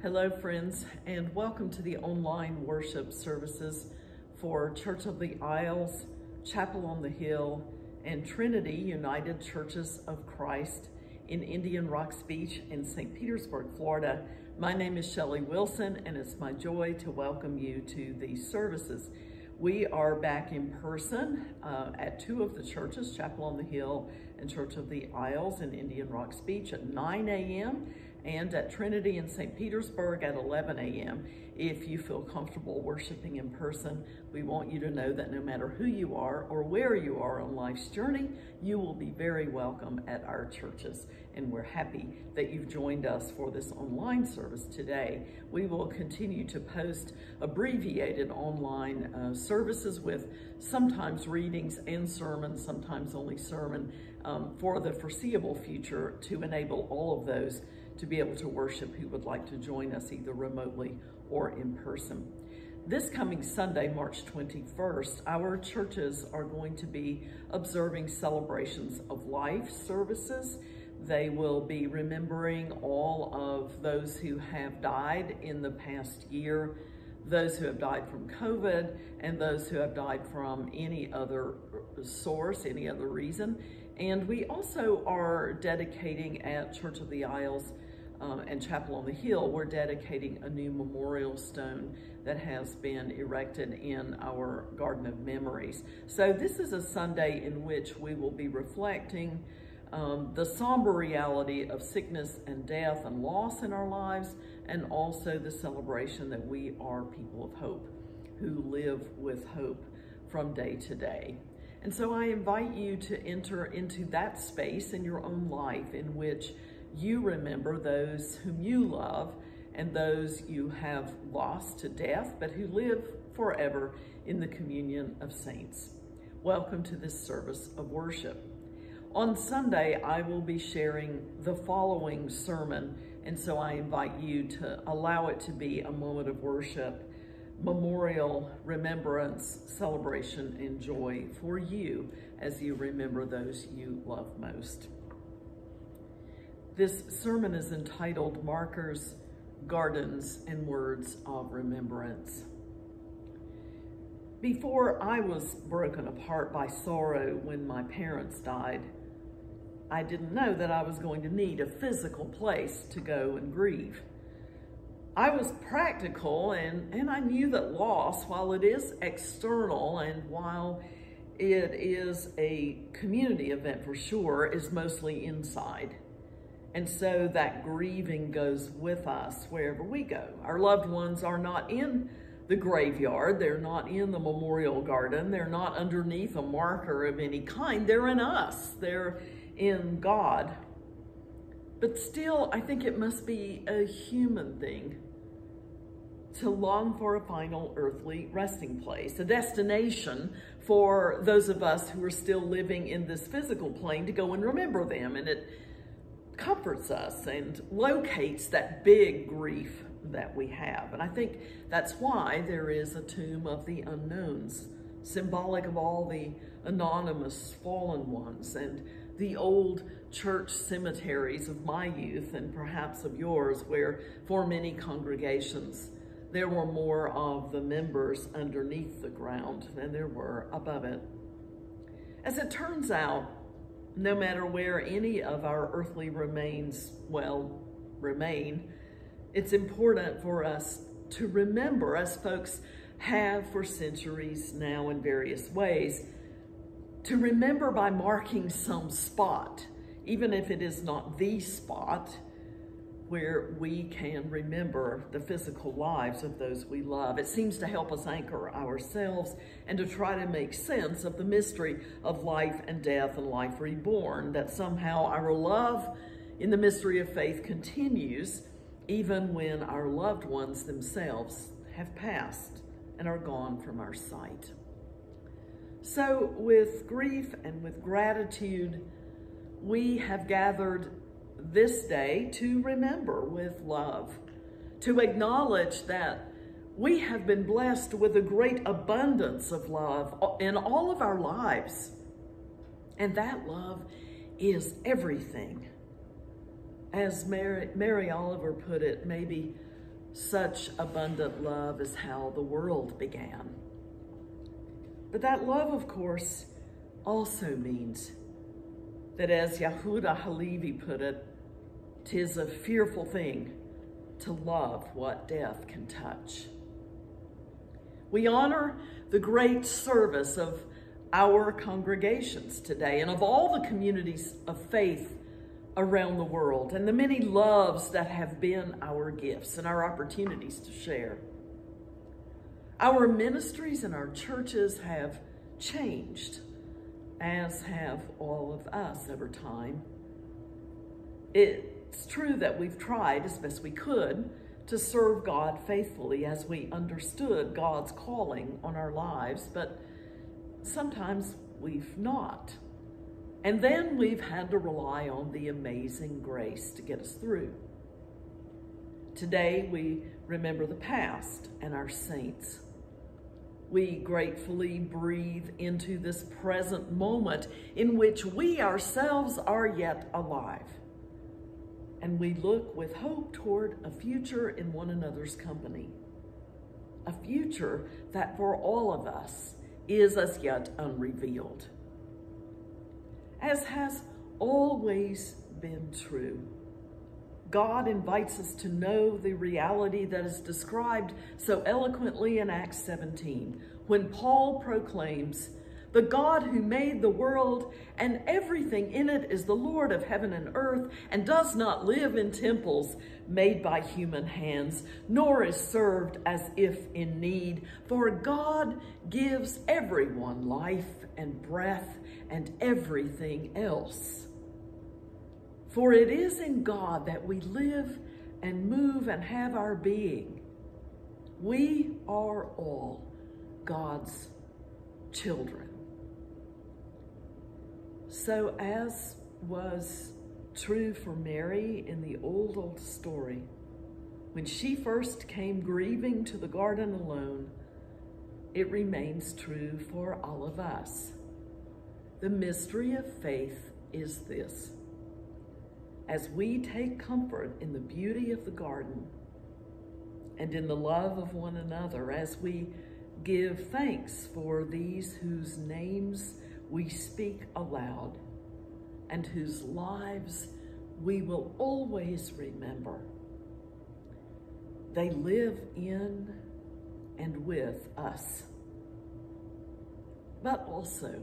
Hello, friends, and welcome to the online worship services for Church of the Isles, Chapel on the Hill, and Trinity United Churches of Christ in Indian Rocks Beach in St. Petersburg, Florida. My name is Shelley Wilson, and it's my joy to welcome you to these services. We are back in person at two of the churches, Chapel on the Hill and Church of the Isles in Indian Rocks Beach at 9 a.m. and at Trinity in St. Petersburg at 11 a.m. If you feel comfortable worshiping in person, we want you to know that no matter who you are or where you are on life's journey, you will be very welcome at our churches. And we're happy that you've joined us for this online service today. We will continue to post abbreviated online services with sometimes readings and sermons, sometimes only sermon, for the foreseeable future to enable all of those to be able to worship who would like to join us either remotely or in person. This coming Sunday, March 21st, our churches are going to be observing celebrations of life services. They will be remembering all of those who have died in the past year, those who have died from COVID, and those who have died from any other source, any other reason. And we also are dedicating at Church of the Isles and Chapel on the Hill, we're dedicating a new memorial stone that has been erected in our Garden of Memories. So this is a Sunday in which we will be reflecting the somber reality of sickness and death and loss in our lives, and also the celebration that we are people of hope who live with hope from day to day. And so I invite you to enter into that space in your own life in which you remember those whom you love and those you have lost to death, but who live forever in the communion of saints. Welcome to this service of worship. On Sunday, I will be sharing the following sermon, and so I invite you to allow it to be a moment of worship, memorial, remembrance, celebration, and joy for you as you remember those you love most. This sermon is entitled Markers, Gardens, and Words of Remembrance. Before I was broken apart by sorrow when my parents died, I didn't know that I was going to need a physical place to go and grieve. I was practical and I knew that loss, while it is external and while it is a community event for sure, is mostly inside. And so that grieving goes with us wherever we go. Our loved ones are not in the graveyard. They're not in the memorial garden. They're not underneath a marker of any kind. They're in us. They're in God. But still, I think it must be a human thing to long for a final earthly resting place, a destination for those of us who are still living in this physical plane to go and remember them. And it comforts us and locates that big grief that we have. And I think that's why there is a tomb of the unknowns, symbolic of all the anonymous fallen ones, and the old church cemeteries of my youth and perhaps of yours, where for many congregations there were more of the members underneath the ground than there were above it. As it turns out, no matter where any of our earthly remains, remain, it's important for us to remember, as folks have for centuries now in various ways, to remember by marking some spot, even if it is not the spot, where we can remember the physical lives of those we love. It seems to help us anchor ourselves and to try to make sense of the mystery of life and death and life reborn, that somehow our love in the mystery of faith continues even when our loved ones themselves have passed and are gone from our sight. So with grief and with gratitude, we have gathered this day to remember with love, to acknowledge that we have been blessed with a great abundance of love in all of our lives. And that love is everything. As Mary Oliver put it, maybe Such abundant love is how the world began. But that love, of course, also means that, as Yehuda Halevi put it, 'tis a fearful thing to love what death can touch. We honor the great service of our congregations today and of all the communities of faith around the world and the many loves that have been our gifts and our opportunities to share. Our ministries and our churches have changed, as have all of us over time. It's true that we've tried as best we could to serve God faithfully as we understood God's calling on our lives, but sometimes we've not. And then we've had to rely on the amazing grace to get us through. Today we remember the past and our saints. We gratefully breathe into this present moment in which we ourselves are yet alive. And we look with hope toward a future in one another's company. A future that for all of us is as yet unrevealed. As has always been true, God invites us to know the reality that is described so eloquently in Acts 17, when Paul proclaims, "The God who made the world and everything in it is the Lord of heaven and earth, and does not live in temples made by human hands, nor is served as if in need. For God gives everyone life and breath and everything else. For it is in God that we live and move and have our being. We are all God's children." So as was true for Mary in the old story, when she first came grieving to the garden alone, it remains true for all of us. The mystery of faith is this: as we take comfort in the beauty of the garden and in the love of one another, as we give thanks for these whose names we speak aloud and whose lives we will always remember, they live in and with us. But also,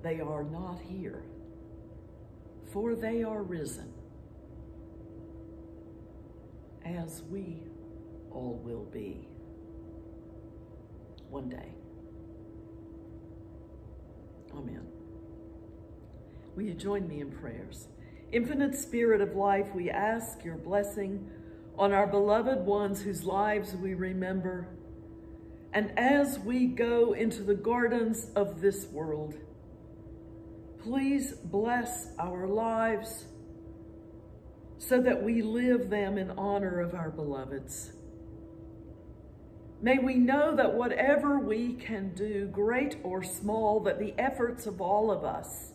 they are not here, for they are risen, as we all will be one day. Amen. Will you join me in prayers? Infinite Spirit of life, we ask your blessing on our beloved ones whose lives we remember. And as we go into the gardens of this world, please bless our lives so that we live them in honor of our beloveds. May we know that whatever we can do, great or small, that the efforts of all of us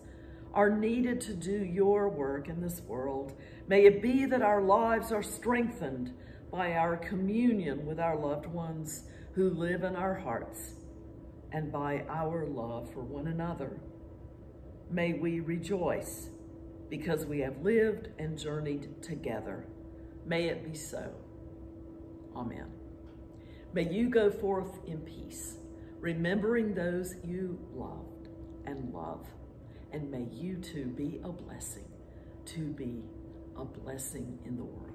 are needed to do your work in this world. May it be that our lives are strengthened by our communion with our loved ones who live in our hearts and by our love for one another. May we rejoice because we have lived and journeyed together. May it be so. Amen. May you go forth in peace, remembering those you loved and love. And may you too be a blessing in the world.